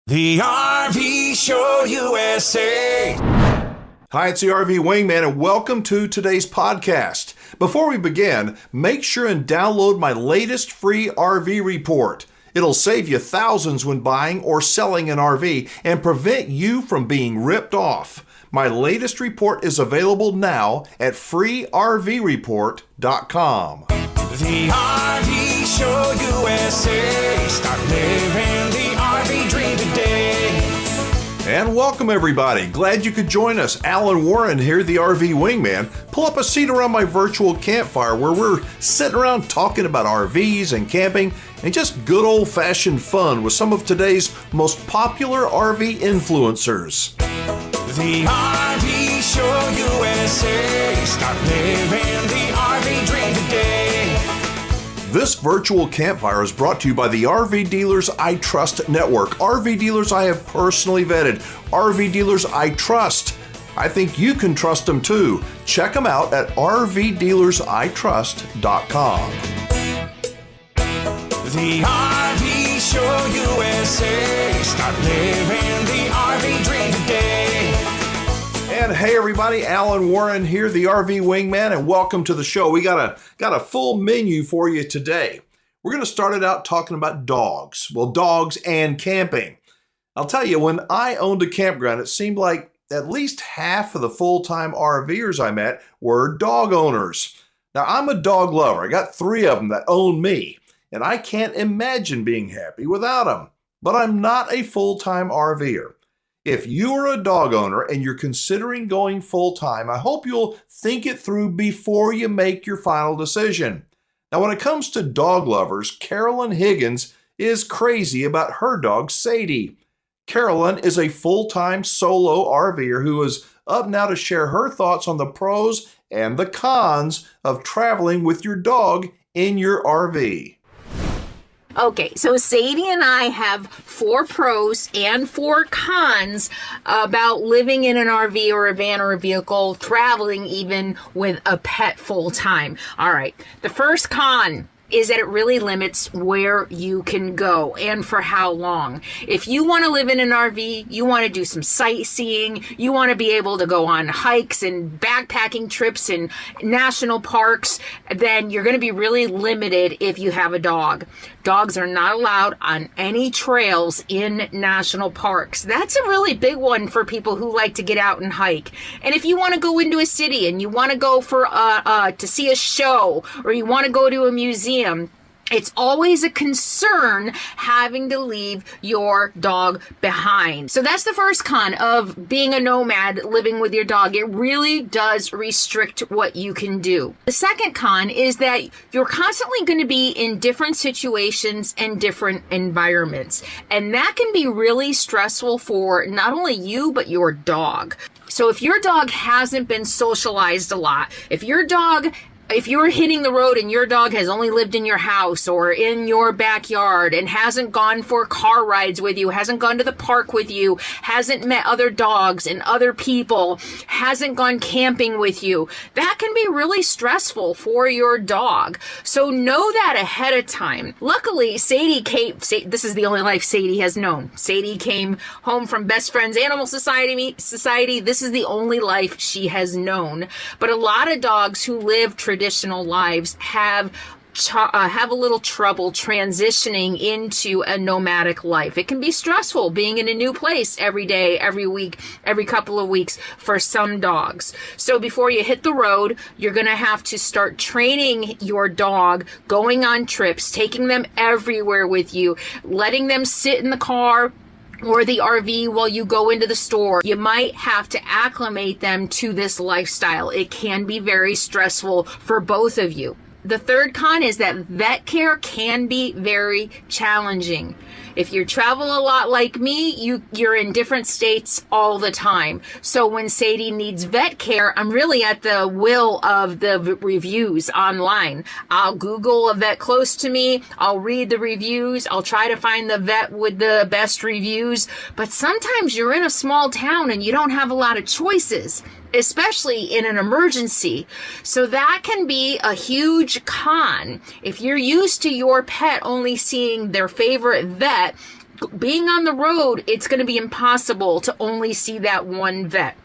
The RV Show USA. Hi, it's the RV Wingman, and welcome to today's podcast. Before we begin, make sure and download my latest free RV report. It'll save you thousands when buying or selling an RV and prevent you from being ripped off. My latest report is available now at freervreport.com. The RV Show USA. Start living the RV dream today. And welcome, everybody. Glad you could join us. Alan Warren here, the RV Wingman. Pull up a seat around my virtual campfire where we're sitting around talking about RVs and camping and just good old-fashioned fun with some of today's most popular RV influencers. The RV Show USA. Start living the RV dream today. This virtual campfire is brought to you by the RV Dealers I Trust Network. RV dealers I have personally vetted. RV dealers I trust. I think you can trust them too. Check them out at rvdealersitrust.com. The RV Show USA. Start living the RV dream today. And hey everybody, Alan Warren here, the RV Wingman, and welcome to the show. We got a full menu for you today. We're going to start it out talking about dogs. Well, dogs and camping. I'll tell you, when I owned a campground, it seemed like at least half of the full-time RVers I met were dog owners. Now, I'm a dog lover. I got 3 of them that own me, and I can't imagine being happy without them. But I'm not a full-time RVer. If you are a dog owner and you're considering going full-time, I hope you'll think it through before you make your final decision. Now, when it comes to dog lovers, Carolyn Higgins is crazy about her dog, Sadie. Carolyn is a full-time solo RVer who is up now to share her thoughts on the pros and the cons of traveling with your dog in your RV. Okay, so Sadie and I have 4 pros and 4 cons about living in an RV or a van or a vehicle, traveling even with a pet full time. All right, the first con is that it really limits where you can go and for how long. If you want to live in an RV, you want to do some sightseeing, you want to be able to go on hikes and backpacking trips in national parks, then you're going to be really limited if you have a dog. Dogs are not allowed on any trails in national parks. That's a really big one for people who like to get out and hike. And if you want to go into a city and you want to go for to see a show, or you want to go to a museum, it's always a concern having to leave your dog behind. So that's the first con of being a nomad, living with your dog. It really does restrict what you can do. The second con is that you're constantly going to be in different situations and different environments. And that can be really stressful for not only you, but your dog. So if your dog hasn't been socialized a lot, if you're hitting the road and your dog has only lived in your house or in your backyard and hasn't gone for car rides with you, hasn't gone to the park with you, hasn't met other dogs and other people, hasn't gone camping with you, that can be really stressful for your dog. So know that ahead of time. Luckily, this is the only life Sadie has known. Sadie came home from Best Friends Animal Society. This is the only life she has known. But a lot of dogs who live traditional lives have a little trouble transitioning into a nomadic life. It can be stressful being in a new place every day, every week, every couple of weeks for some dogs. So before you hit the road, you're going to have to start training your dog, going on trips, taking them everywhere with you, letting them sit in the car or the RV while you go into the store. You might have to acclimate them to this lifestyle. It can be very stressful for both of you. The third con is that vet care can be very challenging. If you travel a lot like me, you're in different states all the time. So when Sadie needs vet care, I'm really at the will of the reviews online. I'll Google a vet close to me. I'll read the reviews. I'll try to find the vet with the best reviews. But sometimes you're in a small town and you don't have a lot of choices, especially in an emergency. So that can be a huge con. If you're used to your pet only seeing their favorite vet, being on the road, it's going to be impossible to only see that one vet.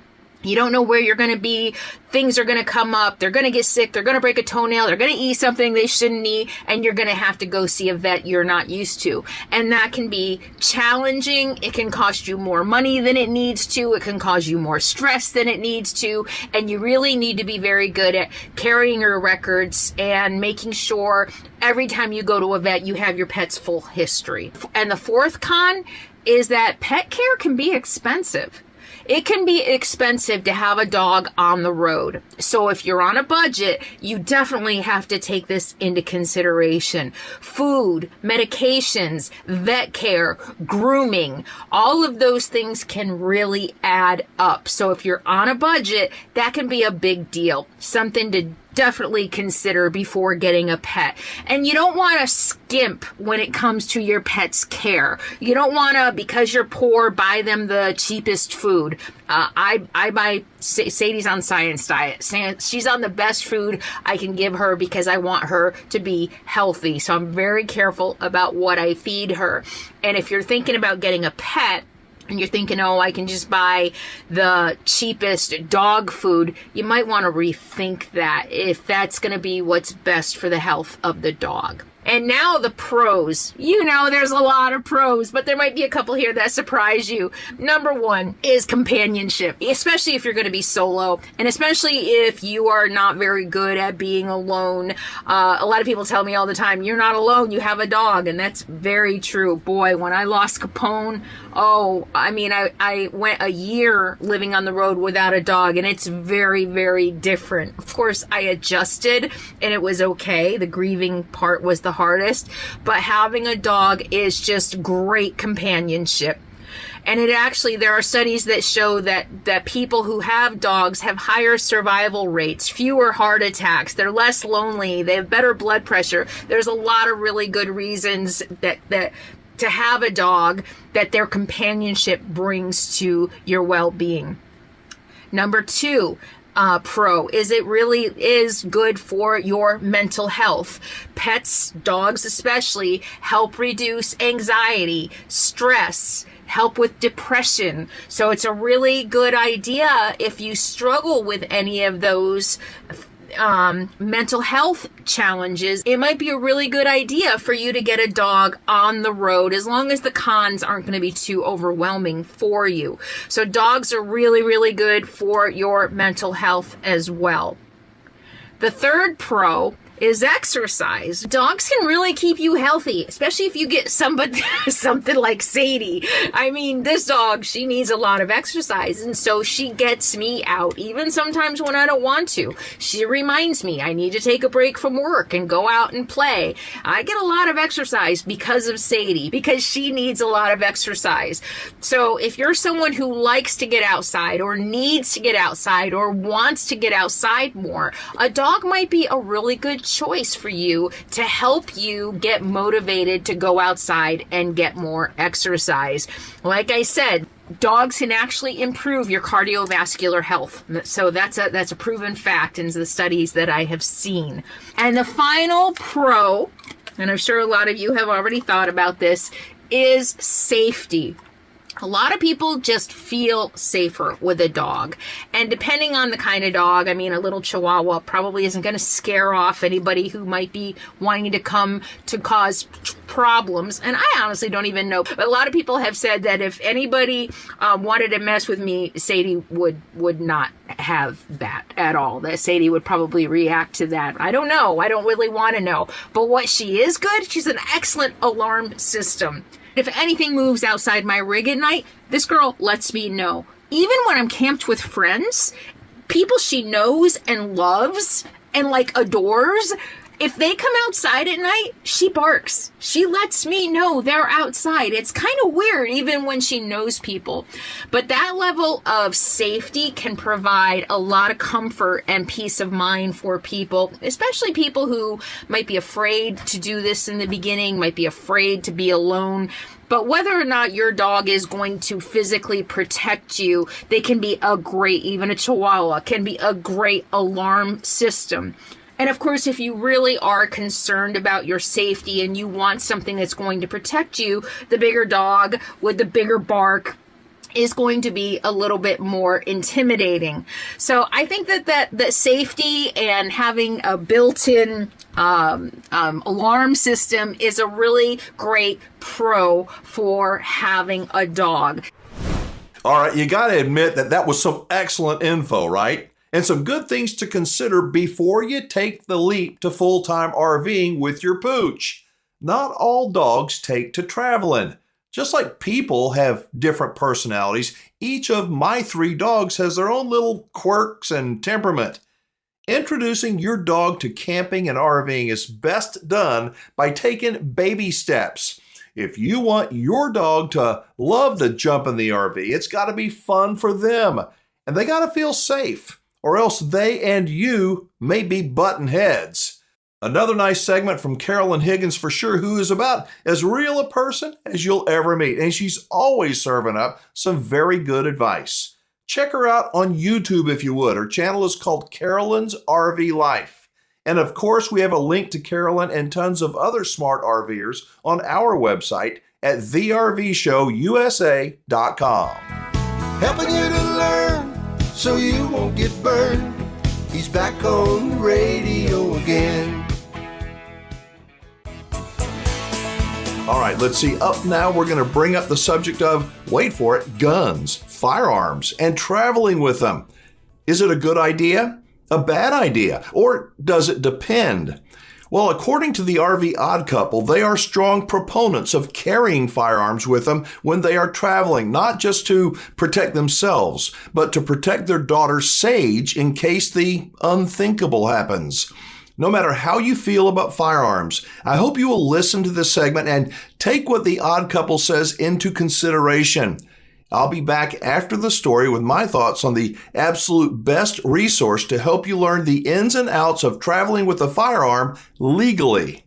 You don't know where you're going to be. Things are going to come up. They're going to get sick. They're going to break a toenail. They're going to eat something they shouldn't eat. And you're going to have to go see a vet you're not used to. And that can be challenging. It can cost you more money than it needs to. It can cause you more stress than it needs to. And you really need to be very good at carrying your records and making sure every time you go to a vet, you have your pet's full history. And the fourth con is that pet care can be expensive. It can be expensive to have a dog on the road. So if you're on a budget, you definitely have to take this into consideration. Food, medications, vet care, grooming, all of those things can really add up. So if you're on a budget, that can be a big deal. Something to definitely consider before getting a pet. And you don't want to skimp when it comes to your pet's care. You don't want to, because you're poor, buy them the cheapest food. I buy Sadie's on Science Diet. She's on the best food I can give her because I want her to be healthy. So I'm very careful about what I feed her. And if you're thinking about getting a pet, and you're thinking, oh, I can just buy the cheapest dog food, you might want to rethink that if that's going to be what's best for the health of the dog. And now the pros. You know, there's a lot of pros, but there might be a couple here that surprise you. Number one is companionship, especially if you're going to be solo, and especially if you are not very good at being alone. A lot of people tell me all the time, you're not alone, you have a dog, and that's very true. Boy, when I lost Capone, I went a year living on the road without a dog, and it's very, very different. Of course, I adjusted, and it was okay. The grieving part was the hardest, but having a dog is just great companionship. And there are studies that show that people who have dogs have higher survival rates, fewer heart attacks, they're less lonely, they have better blood pressure. There's a lot of really good reasons that to have a dog, that their companionship brings to your well-being. Number two, pro is it really is good for your mental health. Pets, dogs especially, help reduce anxiety, stress, help with depression. So it's a really good idea if you struggle with any of those mental health challenges. It might be a really good idea for you to get a dog on the road, as long as the cons aren't going to be too overwhelming for you. So dogs are really, really good for your mental health as well. The third pro is exercise. Dogs can really keep you healthy, especially if you get something like Sadie. I mean, this dog, she needs a lot of exercise, and so she gets me out, even sometimes when I don't want to. She reminds me I need to take a break from work and go out and play. I get a lot of exercise because of Sadie, because she needs a lot of exercise. So if you're someone who likes to get outside, or needs to get outside, or wants to get outside more, a dog might be a really good choice for you to help you get motivated to go outside and get more exercise. Like I said, dogs can actually improve your cardiovascular health. So that's a proven fact in the studies that I have seen. And the final pro, and I'm sure a lot of you have already thought about this, is safety. A lot of people just feel safer with a dog. And depending on the kind of dog, I mean, a little Chihuahua probably isn't going to scare off anybody who might be wanting to come to cause problems. And I honestly don't even know. But a lot of people have said that if anybody wanted to mess with me, Sadie would not have that at all. That Sadie would probably react to that. I don't know. I don't really want to know. But what she is good, she's an excellent alarm system. If anything moves outside my rig at night, this girl lets me know. Even when I'm camped with friends, people she knows and loves and like adores, if they come outside at night, she barks. She lets me know they're outside. It's kind of weird, even when she knows people. But that level of safety can provide a lot of comfort and peace of mind for people, especially people who might be afraid to do this in the beginning, might be afraid to be alone. But whether or not your dog is going to physically protect you, they can be even a Chihuahua can be a great alarm system. And of course, if you really are concerned about your safety and you want something that's going to protect you, the bigger dog with the bigger bark is going to be a little bit more intimidating. So I think that safety and having a built-in alarm system is a really great pro for having a dog. All right, you got to admit that was some excellent info, right? And some good things to consider before you take the leap to full-time RVing with your pooch. Not all dogs take to traveling. Just like people have different personalities, each of my 3 dogs has their own little quirks and temperament. Introducing your dog to camping and RVing is best done by taking baby steps. If you want your dog to love to jump in the RV, it's got to be fun for them, and they got to feel safe, or else they and you may be butting heads. Another nice segment from Carolyn Higgins for sure, who is about as real a person as you'll ever meet, and she's always serving up some very good advice. Check her out on YouTube if you would. Her channel is called Carolyn's RV Life. And of course, we have a link to Carolyn and tons of other smart RVers on our website at thervshowusa.com. Helping you to learn so you won't get burned. He's back on the radio again. All right, let's see. Up now, we're going to bring up the subject of, wait for it, guns, firearms, and traveling with them. Is it a good idea? A bad idea? Or does it depend? Well, according to the RV Odd Couple, they are strong proponents of carrying firearms with them when they are traveling, not just to protect themselves, but to protect their daughter Sage in case the unthinkable happens. No matter how you feel about firearms, I hope you will listen to this segment and take what the Odd Couple says into consideration. I'll be back after the story with my thoughts on the absolute best resource to help you learn the ins and outs of traveling with a firearm legally.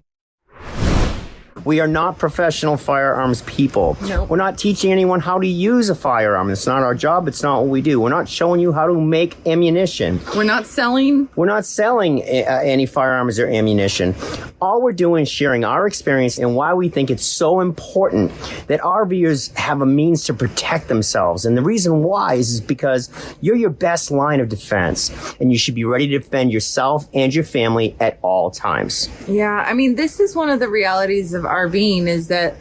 We are not professional firearms people. Nope. We're not teaching anyone how to use a firearm. It's not our job. It's not what we do. We're not showing you how to make ammunition. We're not selling. We're not selling any firearms or ammunition. All we're doing is sharing our experience and why we think it's so important that RVers have a means to protect themselves. And the reason why is because you're your best line of defense, and you should be ready to defend yourself and your family at all times. Yeah, I mean, this is one of the realities of RVing, is that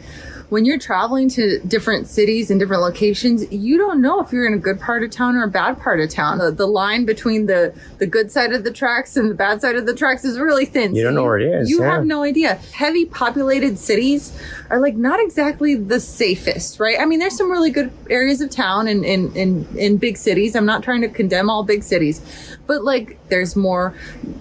when you're traveling to different cities and different locations, you don't know if you're in a good part of town or a bad part of town. The line between the good side of the tracks and the bad side of the tracks is really thin. You don't know where it is. You have no idea. Heavy populated cities are like not exactly the safest, right? I mean, there's some really good areas of town in big cities. I'm not trying to condemn all big cities, but like there's more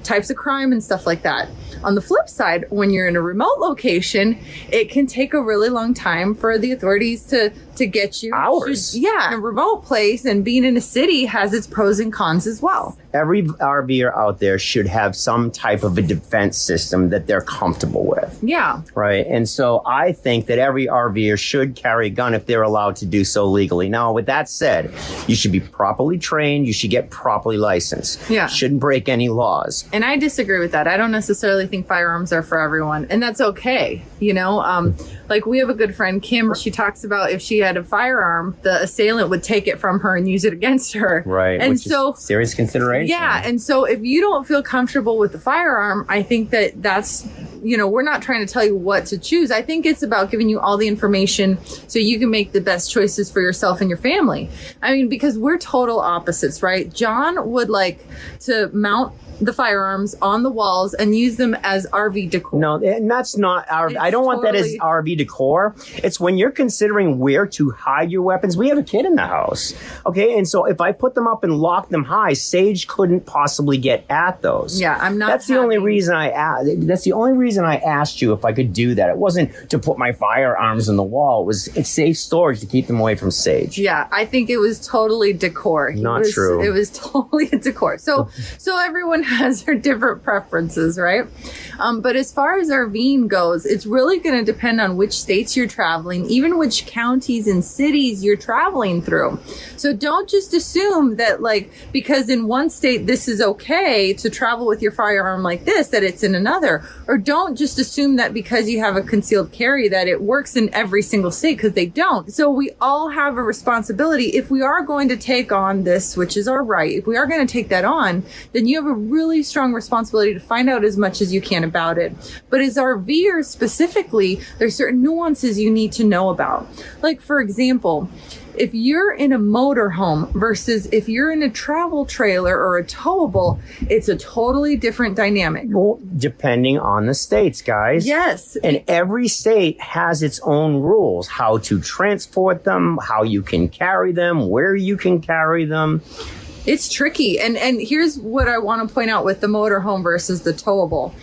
types of crime and stuff like that. On the flip side, when you're in a remote location, it can take a really long time for the authorities to get you. Hours. Yeah, a remote place and being in a city has its pros and cons as well. Every RVer out there should have some type of a defense system that they're comfortable with. Yeah. Right. And so I think that every RVer should carry a gun if they're allowed to do so legally. Now, with that said, you should be properly trained. You should get properly licensed. Yeah. Shouldn't break any laws. And I disagree with that. I don't necessarily think firearms are for everyone, and that's okay. You know, like we have a good friend, Kim. She talks about if she had a firearm, the assailant would take it from her and use it against her. Right. And which so is serious consideration. Yeah. And so if you don't feel comfortable with the firearm, I think that's, you know, we're not trying to tell you what to choose. I think it's about giving you all the information so you can make the best choices for yourself and your family. I mean, because we're total opposites, right? John would like to mount the firearms on the walls and use them as RV decor. No, and that's not RV. I don't want that as RV decor. It's when you're considering where to hide your weapons. We have a kid in the house. Okay. And so if I put them up and lock them high, Sage couldn't possibly get at those. Yeah, I'm not. That's the only reason I asked. That's the only reason I asked you if I could do that. It wasn't to put my firearms on the wall. It's safe storage to keep them away from Sage. Yeah, I think it was totally decor. Not true. It was totally a decor. So everyone has her different preferences, right? But as far as RVing goes, it's really going to depend on which states you're traveling, even which counties and cities you're traveling through. So don't just assume that, like, because in one state this is okay to travel with your firearm like this, that it's in another. Or don't just assume that because you have a concealed carry that it works in every single state, because they don't. So we all have a responsibility. If we are going to take on this, which is our right, if we are going to take that on, then you have a really strong responsibility to find out as much as you can about it. But as RVers specifically, there's certain nuances you need to know about. Like, for example, if you're in a motorhome versus if you're in a travel trailer or a towable, it's a totally different dynamic. Well, depending on the states, guys. Yes. And every state has its own rules, how to transport them, how you can carry them, where you can carry them. It's tricky. And here's what I want to point out with the motorhome versus the towable.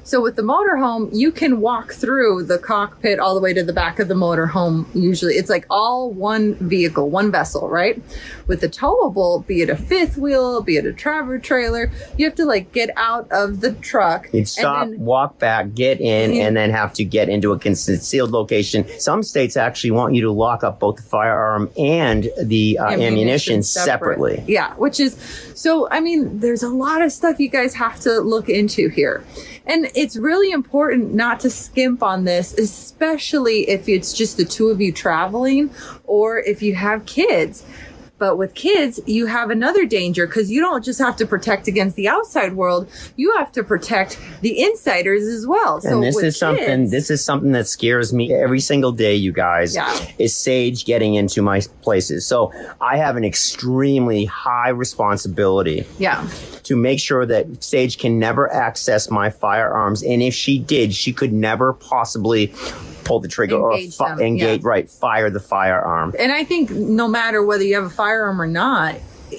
So with the motorhome, you can walk through the cockpit all the way to the back of the motorhome. Usually it's like all one vehicle, one vessel, right? With the towable, be it a fifth wheel, be it a travel trailer, you have to like get out of the truck. You'd stop, walk back, get in, and then have to get into a concealed location. Some states actually want you to lock up both the firearm and the ammunition separately. Yeah, which is, so, I mean, there's a lot of stuff you guys have to look into here. And it's really important not to skimp on this, especially if it's just the two of you traveling or if you have kids. But with kids, you have another danger because you don't just have to protect against the outside world. You have to protect the insiders as well. So and this is something that scares me every single day, you guys, is Sage getting into my places. So I have an extremely high responsibility to make sure that Sage can never access my firearms. And if she did, she could never possibly pull the trigger fire the firearm. And I think no matter whether you have a firearm or not,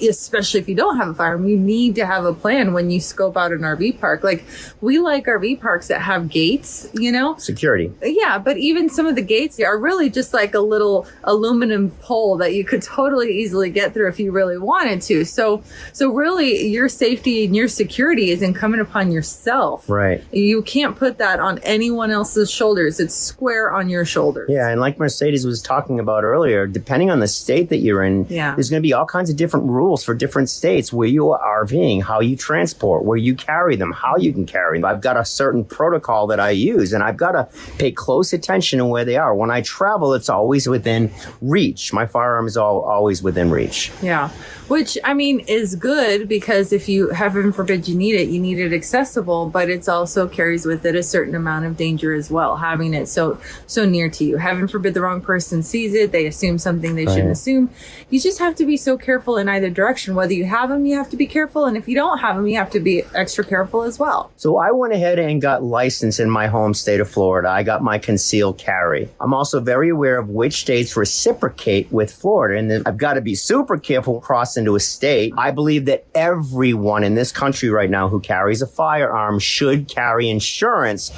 especially if you don't have a firearm, you need to have a plan when you scope out an RV park. Like, we like RV parks that have gates, you know? Security. Yeah, but even some of the gates are really just like a little aluminum pole that you could totally easily get through if you really wanted to. So really, your safety and your security is incumbent upon yourself. Right. You can't put that on anyone else's shoulders. It's square on your shoulders. Yeah, and like Mercedes was talking about earlier, depending on the state that you're in, there's going to be all kinds of different rules for different states where you are RVing, how you transport, where you carry them, how you can carry them. I've got a certain protocol that I use, and I've got to pay close attention to where they are. When I travel, it's always within reach. My firearm is always within reach. Yeah, which, I mean, is good because if you, heaven forbid, you need it accessible, but it's also carries with it a certain amount of danger as well, having it so near to you. Heaven forbid the wrong person sees it, they assume something they shouldn't assume. You just have to be so careful in either direction. Whether you have them, you have to be careful, and if you don't have them, you have to be extra careful as well. So I went ahead and got licensed in my home state of Florida. I got my concealed carry. I'm also very aware of which states reciprocate with Florida, and I've got to be super careful crossing into a state. I believe that everyone in this country right now who carries a firearm should carry insurance,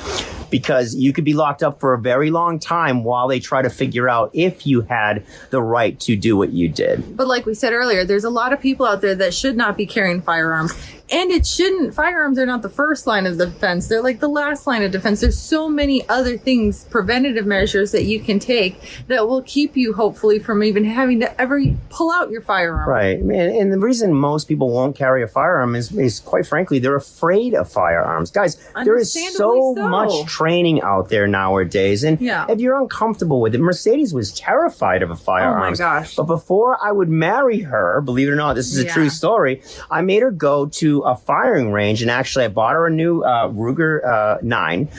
because you could be locked up for a very long time while they try to figure out if you had the right to do what you did. But like we said earlier, there's a lot of people out there that should not be carrying firearms. And it shouldn't, firearms are not the first line of defense. They're like the last line of defense. There's so many other things, preventative measures that you can take that will keep you hopefully from even having to ever pull out your firearm. Right. And the reason most people won't carry a firearm is quite frankly, they're afraid of firearms. Guys, there is so much training out there nowadays. And if you're uncomfortable with it, Mercedes was terrified of a firearm. Oh my gosh. But before I would marry her, believe it or not, this is a true story, I made her go to a firing range, and actually I bought her a new Ruger 9,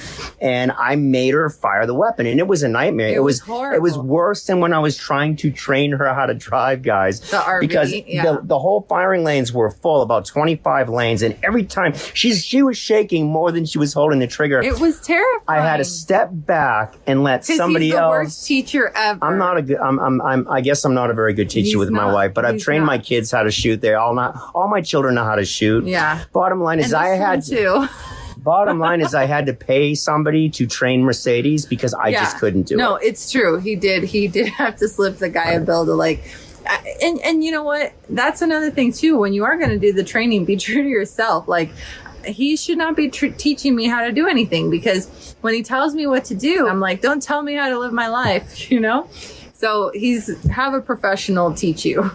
and I made her fire the weapon, and it was a nightmare. It was horrible. It was worse than when I was trying to train her how to drive, guys. The RV, because the whole firing lanes were full, about 25 lanes, and every time she was shaking more than she was holding the trigger. It was terrifying. I had to step back and let somebody else. He's the worst teacher ever. I'm not a good. I guess I'm not a very good teacher with my wife, but I've trained my kids how to shoot. All my children know how to shoot. Yeah. Bottom line is I had to pay somebody to train Mercedes because I just couldn't do it. No, it's true. He did have to slip the guy a bill to and you know what? That's another thing too. When you are going to do the training, be true to yourself. Like, he should not be teaching me how to do anything, because when he tells me what to do, I'm like, don't tell me how to live my life, you know? So have a professional teach you.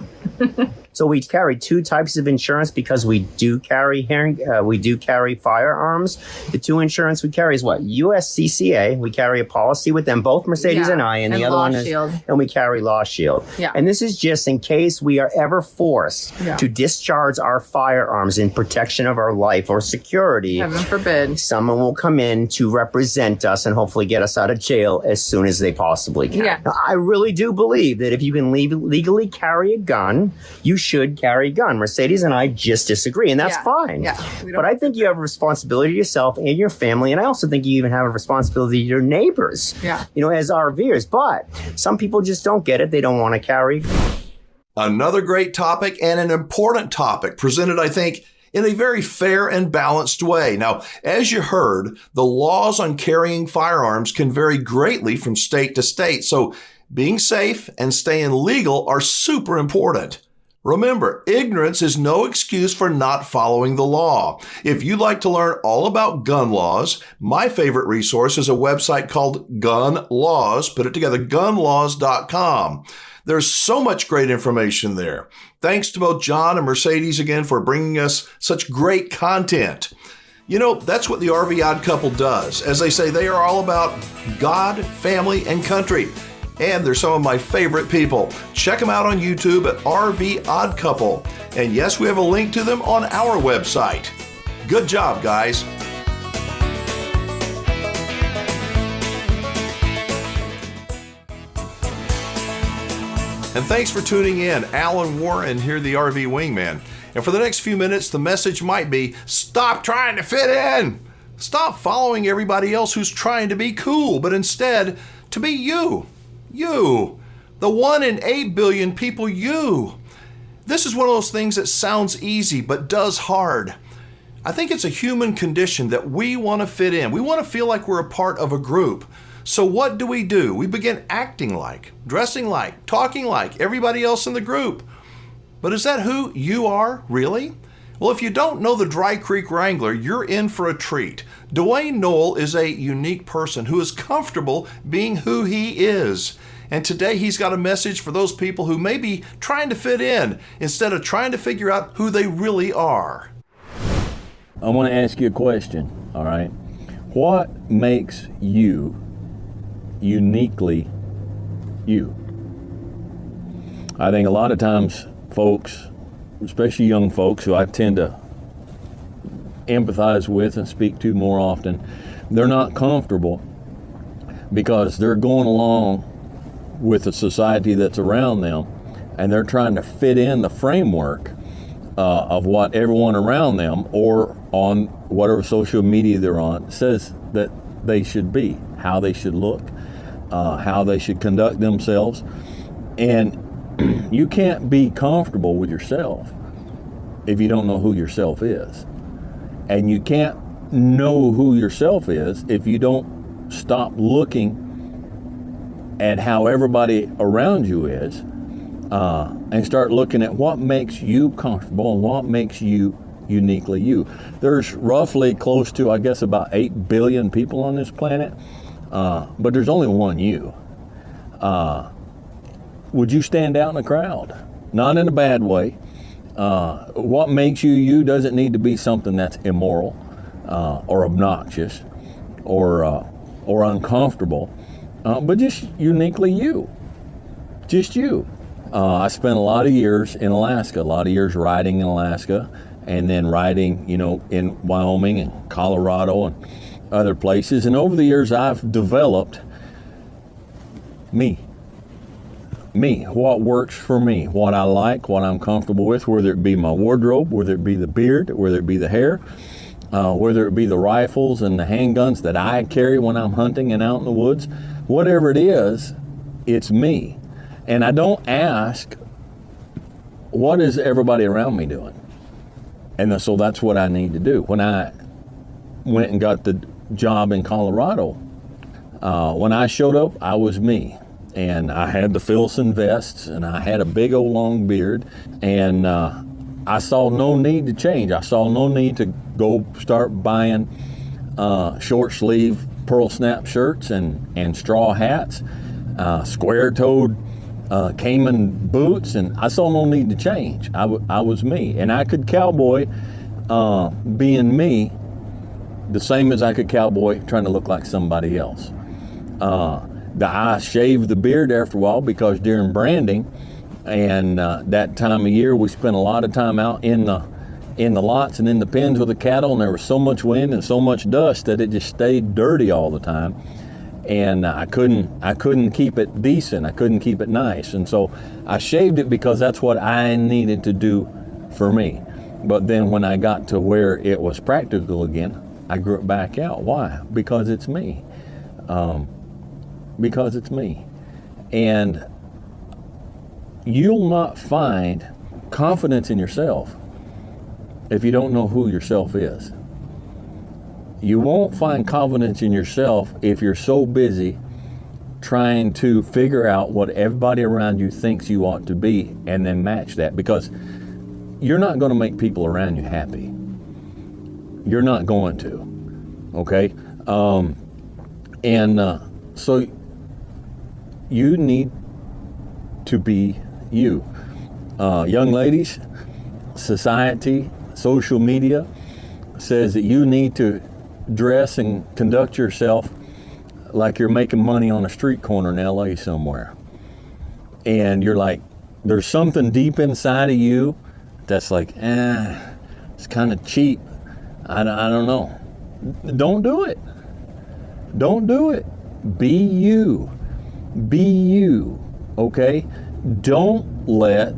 So we carry two types of insurance because we do carry firearms. The two insurance we carry is what? USCCA. We carry a policy with them, both Mercedes and I, and the other one is, and we carry Law Shield. Yeah. And this is just in case we are ever forced to discharge our firearms in protection of our life or security. Heaven forbid. Someone will come in to represent us and hopefully get us out of jail as soon as they possibly can. Yeah. Now, I really do believe that if you can legally carry a gun, you should carry a gun. Mercedes and I just disagree, and that's fine. Yeah. But I think you have a responsibility to yourself and your family, and I also think you even have a responsibility to your neighbors, as RVers. But some people just don't get it. They don't want to carry. Another great topic and an important topic presented, I think, in a very fair and balanced way. Now, as you heard, the laws on carrying firearms can vary greatly from state to state. So being safe and staying legal are super important. Remember, ignorance is no excuse for not following the law. If you'd like to learn all about gun laws, my favorite resource is a website called Gun Laws. Put it together, gunlaws.com. There's so much great information there. Thanks to both John and Mercedes again for bringing us such great content. You know, that's what the RV Odd Couple does. As they say, they are all about God, family, and country. And they're some of my favorite people. Check them out on YouTube at RV Odd Couple. And yes, we have a link to them on our website. Good job, guys. And thanks for tuning in. Alan Warren here, the RV Wingman. And for the next few minutes, the message might be, stop trying to fit in. Stop following everybody else who's trying to be cool, but instead, to be you. You, the 1 in 8 billion people, you. This is one of those things that sounds easy but does hard. I think it's a human condition that we want to fit in. We want to feel like we're a part of a group. So what do? We begin acting like, dressing like, talking like everybody else in the group. But is that who you are, really? Well, if you don't know the Dry Creek Wrangler, you're in for a treat. Dwayne Knoll is a unique person who is comfortable being who he is. And today he's got a message for those people who may be trying to fit in instead of trying to figure out who they really are. I want to ask you a question, all right? What makes you uniquely you? I think a lot of times folks, especially young folks who I tend to empathize with and speak to more often, they're not comfortable because they're going along with the society that's around them, and they're trying to fit in the framework of what everyone around them or on whatever social media they're on says that they should be, how they should look, how they should conduct themselves. And you can't be comfortable with yourself if you don't know who yourself is. And you can't know who yourself is if you don't stop looking at how everybody around you is and start looking at what makes you comfortable and what makes you uniquely you. There's roughly close to, I guess, about 8 billion people on this planet, but there's only one you. Would you stand out in a crowd? Not in a bad way. What makes you you doesn't need to be something that's immoral or obnoxious or uncomfortable, but just uniquely you. Just you. I spent a lot of years in Alaska, a lot of years riding in Alaska, and then riding, in Wyoming and Colorado and other places. And over the years, I've developed me, what works for me, what I like, what I'm comfortable with, whether it be my wardrobe, whether it be the beard, whether it be the hair, whether it be the rifles and the handguns that I carry when I'm hunting and out in the woods. Whatever it is, it's me. And I don't ask, what is everybody around me doing? And so that's what I need to do. When I went and got the job in Colorado, when I showed up, I was me. And I had the Filson vests, and I had a big old long beard, and I saw no need to change. I saw no need to go start buying short sleeve pearl snap shirts and straw hats, square toed Cayman boots, and I saw no need to change. I was me, and I could cowboy being me the same as I could cowboy trying to look like somebody else. I shaved the beard after a while because during branding and that time of year, we spent a lot of time out in the lots and in the pens with the cattle, and there was so much wind and so much dust that it just stayed dirty all the time. And I couldn't keep it decent. I couldn't keep it nice. And so I shaved it because that's what I needed to do for me. But then when I got to where it was practical again, I grew it back out. Why? Because it's me. Because it's me. And you'll not find confidence in yourself if you don't know who yourself is. You won't find confidence in yourself if you're so busy trying to figure out what everybody around you thinks you ought to be and then match that, because you're not going to make people around you happy. You're not going to. Okay? So you need to be you. Young ladies, society, social media says that you need to dress and conduct yourself like you're making money on a street corner in LA somewhere. And you're like, there's something deep inside of you that's like, it's kind of cheap. I don't know. Don't do it. Don't do it. Be you. Be you. Okay? Don't let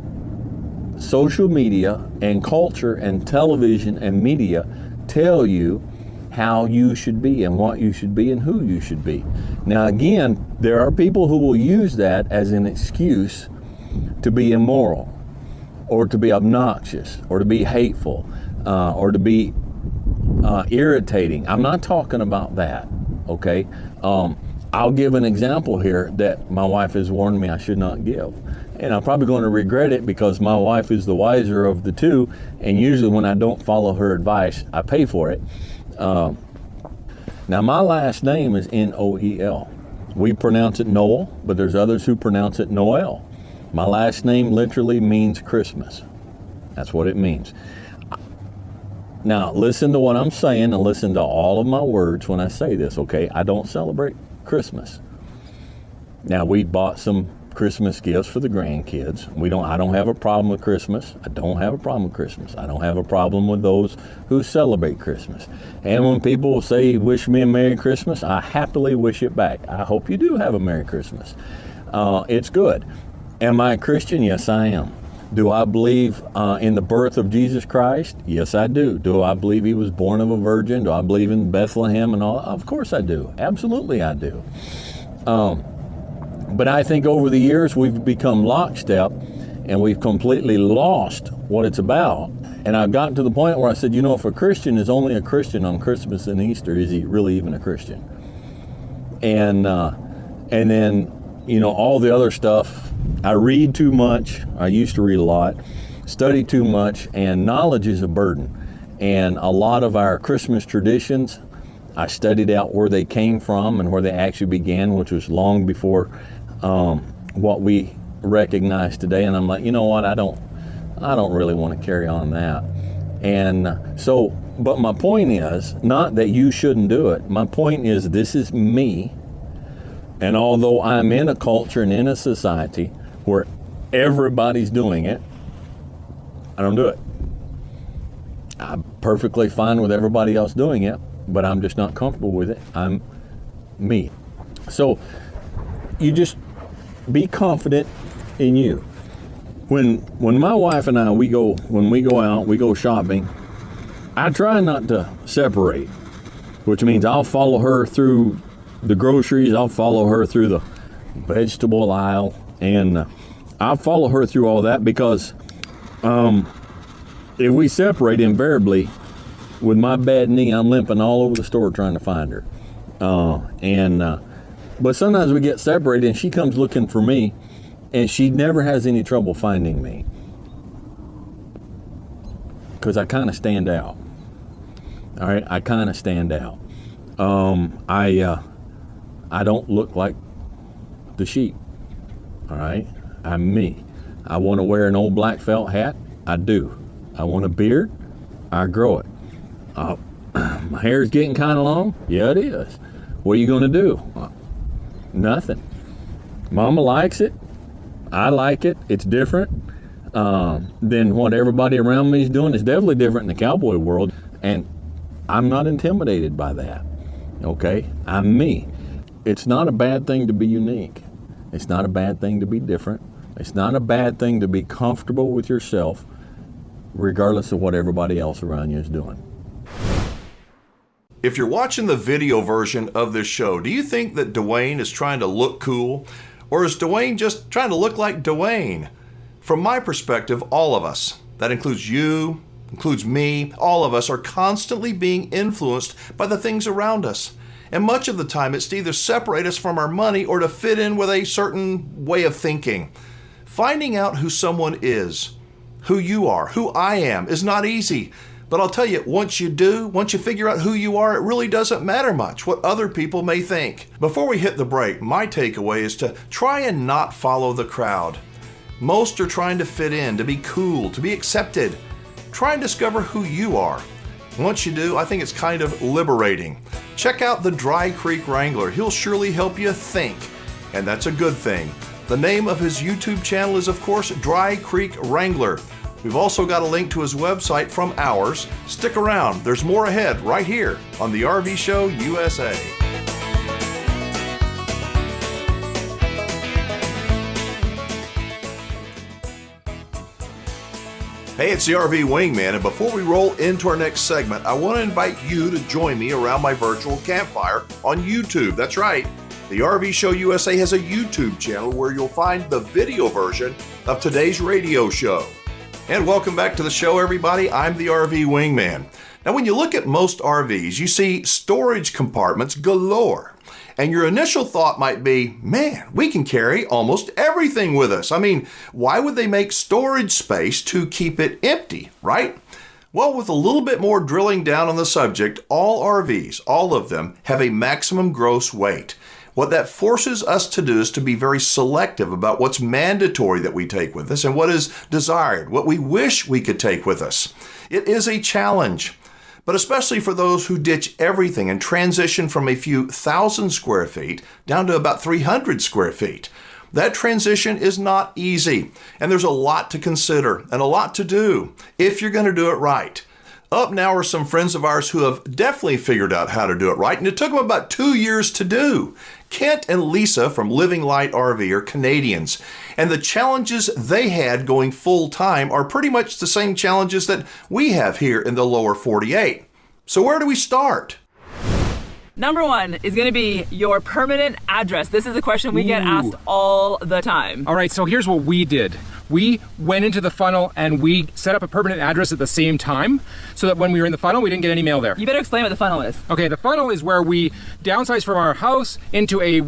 social media and culture and television and media tell you how you should be and what you should be and who you should be. Now again, there are people who will use that as an excuse to be immoral or to be obnoxious or to be hateful or to be irritating. I'm not talking about that, okay? I'll give an example here that my wife has warned me I should not give. And I'm probably going to regret it because my wife is the wiser of the two, and usually when I don't follow her advice, I pay for it. Now, my last name is Noel. We pronounce it Noel, but there's others who pronounce it Noel. My last name literally means Christmas. That's what it means. Now, listen to what I'm saying and listen to all of my words when I say this, okay? I don't celebrate Christmas. Now, we bought some Christmas gifts for the grandkids. I don't have a problem with Christmas. I don't have a problem with Christmas. I don't have a problem with those who celebrate Christmas. And when people say, wish me a Merry Christmas, I happily wish it back. I hope you do have a Merry Christmas. It's good. Am I a Christian? Yes, I am. Do I believe in the birth of Jesus Christ? Yes, I do. Do I believe he was born of a virgin? Do I believe in Bethlehem and all? Of course I do. Absolutely I do. But I think over the years we've become lockstep and we've completely lost what it's about. And I've gotten to the point where I said, if a Christian is only a Christian on Christmas and Easter, is he really even a Christian? And then, all the other stuff, I read too much. I used to read a lot, study too much, and knowledge is a burden. And a lot of our Christmas traditions, I studied out where they came from and where they actually began, which was long before what we recognize today. And I'm like, you know what? I don't really want to carry on that. And so, but my point is not that you shouldn't do it. My point is this is me. And although I'm in a culture and in a society where everybody's doing it, I don't do it. I'm perfectly fine with everybody else doing it, but I'm just not comfortable with it. I'm me. So you just be confident in you. When my wife and I, when we go out, we go shopping, I try not to separate, which means I'll follow her through the groceries, I'll follow her through the vegetable aisle, and I'll follow her through all that because if we separate, invariably, with my bad knee, I'm limping all over the store trying to find her. But sometimes we get separated and she comes looking for me and she never has any trouble finding me. because I kind of stand out. All right, I kind of stand out. I don't look like the sheep. All right, I'm me. I want to wear an old black felt hat. I do. I want a beard. I grow it. My hair's getting kind of long. Yeah, it is. What are you going to do? Nothing. Mama likes it. I like it. It's different than what everybody around me is doing. It's definitely different in the cowboy world, and I'm not intimidated by that. Okay, I'm me. It's not a bad thing to be unique. It's not a bad thing to be different. It's not a bad thing to be comfortable with yourself, regardless of what everybody else around you is doing. If you're watching the video version of this show, do you think that Dwayne is trying to look cool? Or is Dwayne just trying to look like Dwayne? From my perspective, all of us, that includes you, includes me, all of us are constantly being influenced by the things around us. And much of the time, it's to either separate us from our money or to fit in with a certain way of thinking. Finding out who someone is, who you are, who I am, is not easy. But I'll tell you, once you do, once you figure out who you are, it really doesn't matter much what other people may think. Before we hit the break, my takeaway is to try and not follow the crowd. Most are trying to fit in, to be cool, to be accepted. Try and discover who you are. Once you do, I think it's kind of liberating. Check out the Dry Creek Wrangler. He'll surely help you think, and that's a good thing. The name of his YouTube channel is, of course, Dry Creek Wrangler. We've also got a link to his website from ours. Stick around. There's more ahead right here on the RV Show USA. Hey, it's the RV Wingman, and before we roll into our next segment, I want to invite you to join me around my virtual campfire on YouTube. That's right. The RV Show USA has a YouTube channel where you'll find the video version of today's radio show. And welcome back to the show, everybody. I'm the RV Wingman. Now, when you look at most RVs, you see storage compartments galore. And your initial thought might be, man, we can carry almost everything with us. I mean, why would they make storage space to keep it empty, right? Well, with a little bit more drilling down on the subject, all RVs, all of them, have a maximum gross weight. What that forces us to do is to be very selective about what's mandatory that we take with us and what is desired, what we wish we could take with us. It is a challenge, but especially for those who ditch everything and transition from a few thousand square feet down to about 300 square feet. That transition is not easy, and there's a lot to consider and a lot to do if you're going to do it right. Up now are some friends of ours who have definitely figured out how to do it right, and it took them about 2 years to do. Kent and Lisa from Living Light RV are Canadians, and the challenges they had going full-time are pretty much the same challenges that we have here in the lower 48. So where do we start? Number one is going to be your permanent address. This is a question we get asked all the time. All right, so here's what we did. We went into the funnel and we set up a permanent address at the same time so that when we were in the funnel, we didn't get any mail there. You better explain what the funnel is. Okay, the funnel is where we downsized from our house into a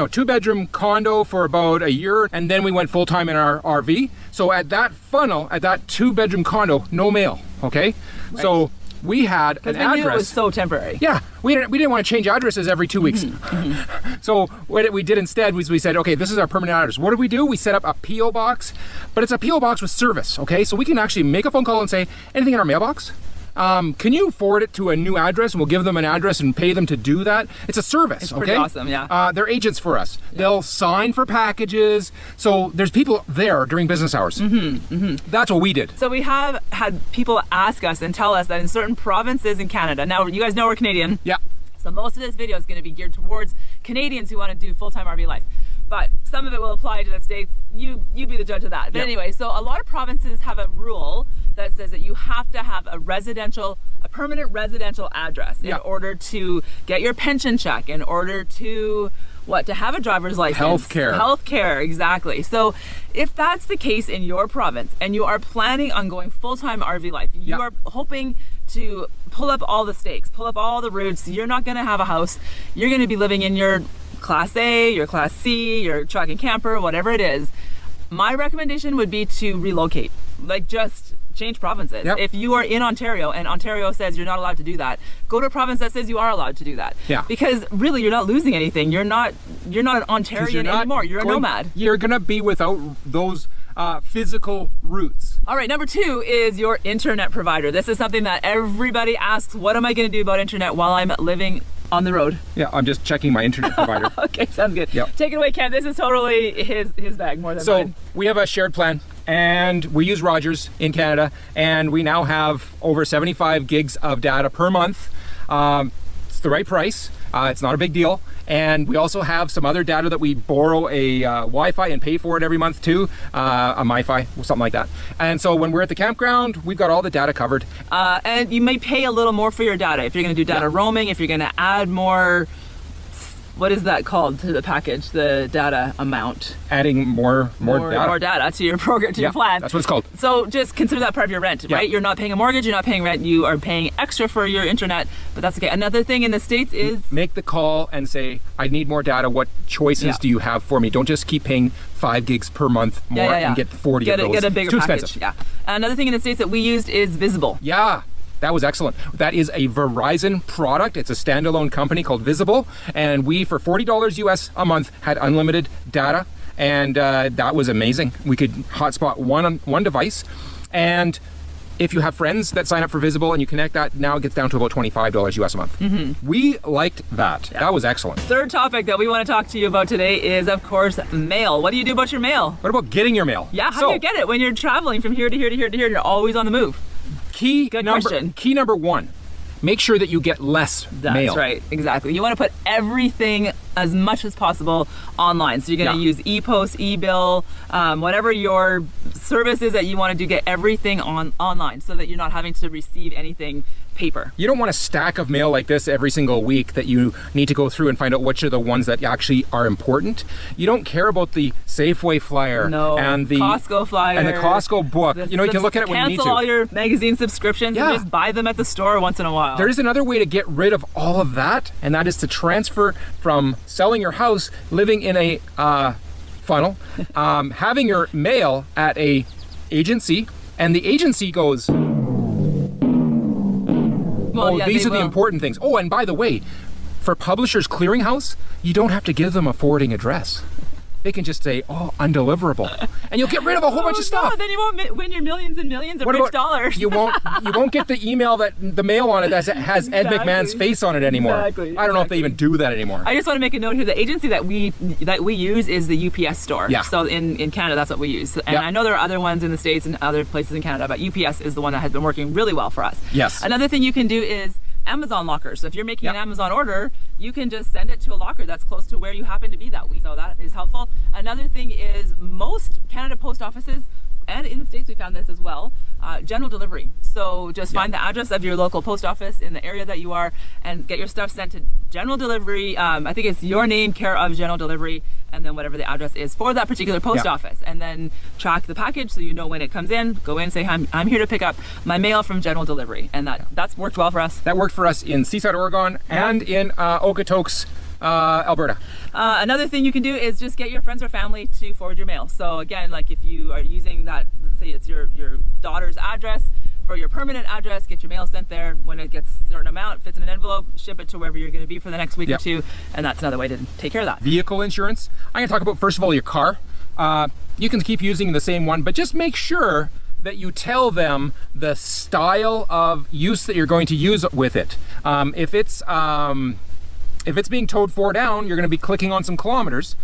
two-bedroom condo for about a year, and then we went full-time in our RV. So at that funnel, at that two-bedroom condo, no mail, okay? Right. So we had an address. Knew it was so temporary. Yeah, we didn't want to change addresses every 2 weeks. So what we did instead was we said, okay, this is our permanent address. What did we do? We set up a P.O. box, but it's a P.O. box with service, okay? So we can actually make a phone call and say, anything in our mailbox? Can you forward it to a new address, and we'll give them an address and pay them to do that? It's a service, it's okay? Pretty awesome, yeah. They're agents for us. Yeah. They'll sign for packages. So there's people there during business hours. That's what we did. So we have had people ask us and tell us that in certain provinces in Canada, now you guys know we're Canadian. Yeah. So most of this video is going to be geared towards Canadians who want to do full-time RV life. But some of it will apply to the States. You be the judge of that. But anyway, so a lot of provinces have a rule that says that you have to have a permanent residential address in order to get your pension check, in order to have a driver's license. Healthcare, exactly. So if that's the case in your province and you are planning on going full-time RV life, you are hoping to pull up all the stakes, pull up all the roots. You're not going to have a house. You're going to be living in your Class A, your Class C, your truck and camper, whatever it is. My recommendation would be to relocate. Like, just change provinces. Yep. If you are in Ontario and Ontario says you're not allowed to do that, go to a province that says you are allowed to do that. Yeah. Because really, you're not losing anything. You're not an Ontarian anymore. You're a nomad. You're gonna be without those physical roots. All right, number 2 is your internet provider. This is something that everybody asks, what am I going to do about internet while I'm living on the road? Yeah, I'm just checking my internet provider. Okay, sounds good. Yep. Take it away, Ken. This is totally his bag more than mine. So we have a shared plan, and we use Rogers in Canada, and we now have over 75 gigs of data per month. It's the right price. It's not a big deal. And we also have some other data that we borrow a Wi-Fi and pay for it every month too, a MiFi, something like that. And so when we're at the campground, we've got all the data covered. And you may pay a little more for your data if you're going to do data roaming, if you're going to add more. What is that called to the package? The data amount. Adding more data. More data to your program, to your plan. That's what it's called. So just consider that part of your rent, right? You're not paying a mortgage, you're not paying rent, you are paying extra for your internet, but that's okay. Another thing in the States is... Make the call and say, I need more data. What choices do you have for me? Don't just keep paying 5 gigs per month more and get 40 of those. Get a bigger Too package. expensive. Yeah. Another thing in the States that we used is Visible. Yeah. That was excellent. That is a Verizon product. It's a standalone company called Visible. And we, for $40 US a month, had unlimited data. And that was amazing. We could hotspot one device. And if you have friends that sign up for Visible and you connect that, now it gets down to about $25 US a month. Mm-hmm. We liked that. Yeah. That was excellent. Third topic that we want to talk to you about today is, of course, mail. What do you do about your mail? What about getting your mail? Yeah, how do you get it when you're traveling from here to here to here to here? You're always on the move. Key number 1, make sure that you get less mail. That's right, exactly. You want to put everything as much as possible online. So you're going to use e-post, e-bill, whatever your service is that you want to do, get everything online so that you're not having to receive anything paper. You don't want a stack of mail like this every single week that you need to go through and find out which are the ones that actually are important. You don't care about the Safeway flyer and the Costco flyer and the Costco book. You can look at it when you need to. Cancel all your magazine subscriptions and just buy them at the store once in a while. There is another way to get rid of all of that, and that is to transfer from selling your house, living in a funnel, having your mail at a agency, and the agency goes, these are the important things. Oh, and by the way, for Publishers Clearinghouse, you don't have to give them a forwarding address. They can just say, undeliverable. And you'll get rid of a whole bunch of stuff. No, then you won't win your millions and millions of rich dollars. You won't get the email the mail on it that has Ed McMahon's face on it anymore. Exactly. I don't know if they even do that anymore. I just want to make a note here. The agency that we use is the UPS store. Yeah. So in Canada, that's what we use. And I know there are other ones in the States and other places in Canada, but UPS is the one that has been working really well for us. Yes. Another thing you can do is Amazon lockers. So if you're making an Amazon order, you can just send it to a locker that's close to where you happen to be that week. So that is helpful. Another thing is most Canada post offices, and in the States we found this as well, general delivery. So just find the address of your local post office in the area that you are and get your stuff sent to general delivery. I think it's your name, care of general delivery, and then whatever the address is for that particular post office. And then track the package so you know when it comes in. Go in, say, I'm here to pick up my mail from general delivery. And that's worked well for us. That worked for us in Seaside, Oregon, and in Okotoks, Alberta. Another thing you can do is just get your friends or family to forward your mail. So again, like if you are using that, say it's your daughter's address, for your permanent address, get your mail sent there. When it gets a certain amount, fits in an envelope, ship it to wherever you're going to be for the next week or two, and that's another way to take care of that. Vehicle insurance. I'm going to talk about, first of all, your car. You can keep using the same one, but just make sure that you tell them the style of use that you're going to use with it. If it's being towed 4 down, you're going to be clicking on some kilometers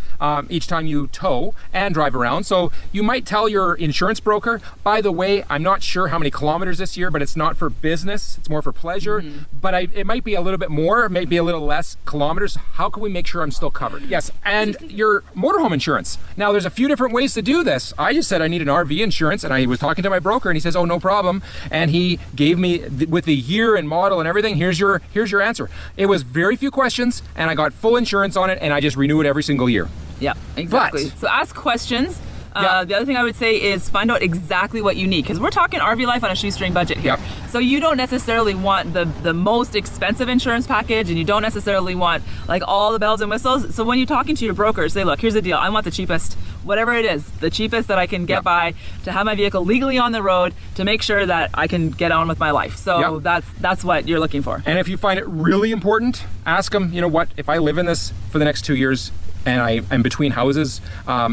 each time you tow and drive around. So you might tell your insurance broker, by the way, I'm not sure how many kilometers this year, but it's not for business, it's more for pleasure. But it might be a little bit more, maybe a little less kilometers. How can we make sure I'm still covered? Yes, and your motorhome insurance. Now there's a few different ways to do this. I just said I need an RV insurance, and I was talking to my broker and he says, oh, no problem. And he gave me, with the year and model and everything, here's your answer. It was very few questions, and I got full insurance on it, and I just renew it every single year. Yeah, exactly. So ask questions. The other thing I would say is find out exactly what you need, because we're talking RV life on a shoestring budget here. So you don't necessarily want the most expensive insurance package, and you don't necessarily want like all the bells and whistles. So when you're talking to your broker, say, look, here's the deal. I want the cheapest whatever it is, the cheapest that I can get by to have my vehicle legally on the road to make sure that I can get on with my life. So that's what you're looking for. And if you find it really important, ask them, you know what, if I live in this for the next 2 years and I'm between houses,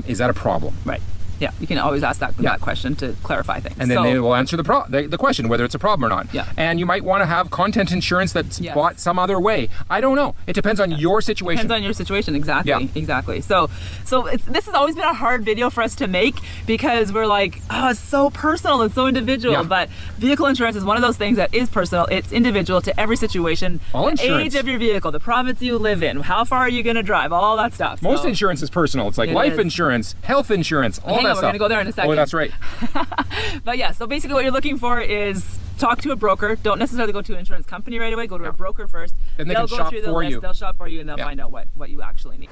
is that a problem? Right. Yeah, you can always ask that question to clarify things. And then they will answer the question, whether it's a problem or not. Yeah. And you might want to have content insurance that's bought some other way. I don't know. It depends on your situation. Depends on your situation, exactly. Yeah. Exactly. So this has always been a hard video for us to make because we're like, oh, it's so personal and so individual. Yeah. But vehicle insurance is one of those things that is personal. It's individual to every situation. All the insurance. age of your vehicle, the province you live in, how far are you going to drive, all that stuff. Most insurance is personal. It's like life insurance, health insurance, all that stuff. We're going to go there in a second. Oh, that's right. But yeah, so basically what you're looking for is talk to a broker. Don't necessarily go to an insurance company right away. Go to a broker first. And they'll can go shop through the for list. you. They'll shop for you and they'll find out what you actually need.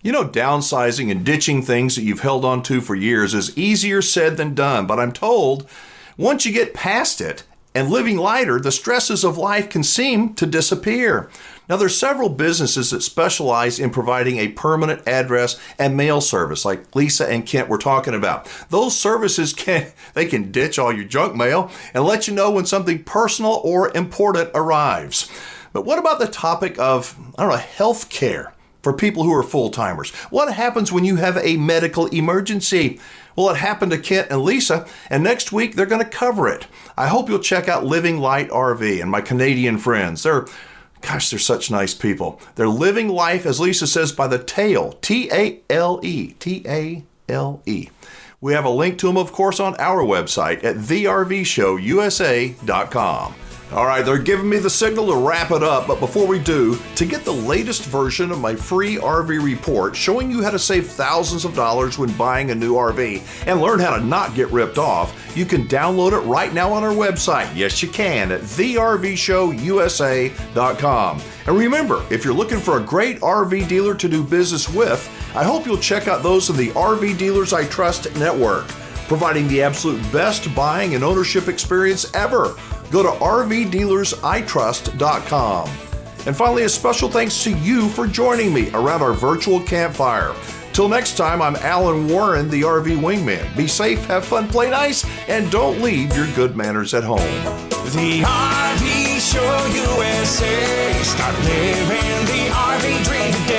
You know, downsizing and ditching things that you've held on to for years is easier said than done, but I'm told once you get past it and living lighter, the stresses of life can seem to disappear. Now, there's several businesses that specialize in providing a permanent address and mail service, like Lisa and Kent were talking about. Those services can ditch all your junk mail and let you know when something personal or important arrives. But what about the topic of, health care for people who are full-timers? What happens when you have a medical emergency? Well, it happened to Kent and Lisa, and next week they're going to cover it. I hope you'll check out Living Light RV and my Canadian friends. They're such nice people. They're living life, as Lisa says, by the tail. T-A-L-E. T-A-L-E. We have a link to them, of course, on our website at thervshowusa.com. All right, they're giving me the signal to wrap it up, but before we do, to get the latest version of my free RV report showing you how to save thousands of dollars when buying a new RV and learn how to not get ripped off, you can download it right now on our website. Yes, you can, at thervshowusa.com. And remember, if you're looking for a great RV dealer to do business with, I hope you'll check out those in the RV Dealers I Trust network, providing the absolute best buying and ownership experience ever. Go to rvdealersitrust.com. And finally, a special thanks to you for joining me around our virtual campfire. Till next time, I'm Alan Warren, the RV Wingman. Be safe, have fun, play nice, and don't leave your good manners at home. The RV Show USA. Start living the RV dream today.